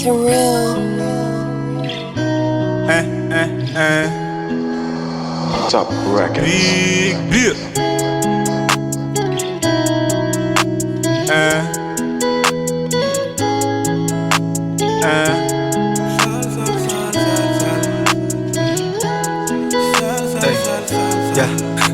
Top Records. Big Bill. Yeah.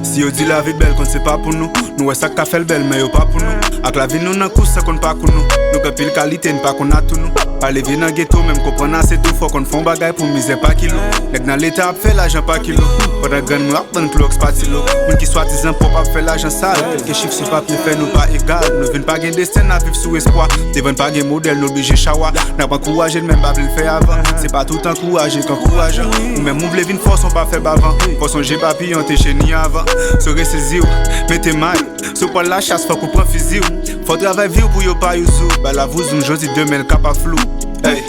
Si yo dit la vie belle, kon c'est pas pour nous. Nous ouais ça qu'a fait le belle, mais yo pas pour nous. Ak la vie nous nan kous, ça kon pas pour nous. Nous que pile qualité, n'pas qu'on a tout nous. Pas lever dans ghetto, même comprendre assez tout. Faut qu'on font bagay pour miser pas kilo. Nèg dans l'état a fait l'argent pas kilo. Pendant gagne nous a prendre clox pas tilo. Moun qui soit disant pour pas faire l'argent sale. Quelques chiffres sur papier fait nous pas égal. Nous vinn pas gain destin à vivre sous espoir. Devant pas gain modèle, nous obligé chawa. N'a pas encouragé même pas le faire avant. C'est pas tout encouragé qu'encourageant. Ou même ouvre les vins force on pas fait bavant. Faut songer papillon t'es chez ni avant. Se ressaisir, mettez mal. Se pas la chasse faut qu'on prend fusil. Faut travailler vieux pour yo pas youzou. Bah la vous une josie demain cap à flou. Hey,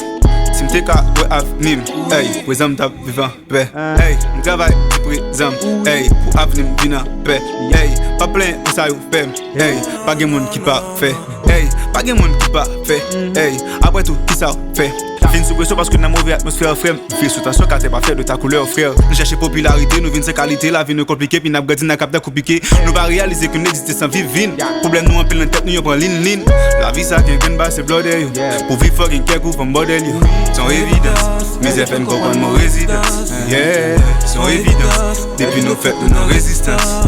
si m'te ka ouais avenir. Hey, pour exemple t'as vivant paix. Hey, m'travaille pour exemple. Hey, pour avenir vina paix. Hey, pas plein pour ça yo fait. Hey, pas gen monde qui pas fait. Hey, pas gen monde qui pas fait. Hey, après tout qui ça fait. Vin sous pression parce que dans mauvaise atmosphère frère. Fais sous tension car t'es pas fait de ta couleur frère. Nous chercher popularité, nous vin sans qualité, la vie nous compliquée puis n'a grandi dans cap compliqué. Nous pas réaliser que n'existe sans vivre vin. Problème nous en pile en tête nous prend ligne. La vie ça quelqu'un bas c'est bloodé. Pour vivre fucking quelque ou from modèle. Sans évidence, mes effets me comprennent mon résidence. Yeah, sans évidence, depuis nos fêtes de nos résistances.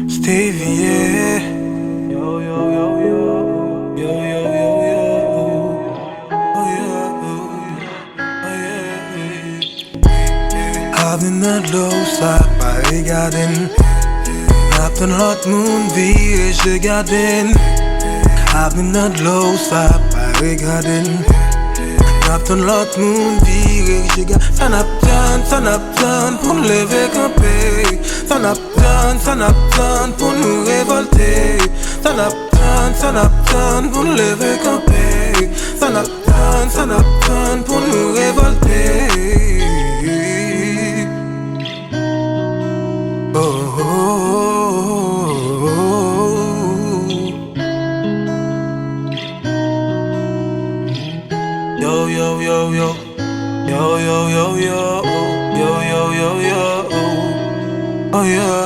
Stevie, yeah. Yo, yo, yo, yo. Yo, yo, yo, yo. Oh, yeah. Oh, yeah. Having that low side by garden. Natten hot moon village the garden. Having that low side by garden. Natten hot moon village the garden. Turn up, pour nous lever camper. Turn up, pour nous révolter. Turn up, pour nous lever camper. Turn up, pour nous révolter. Oh, oh, oh, oh. Yo, yo, yo, yo. Yo, yo, yo, yo. Yo, yo, yo, yo. Oh, yeah.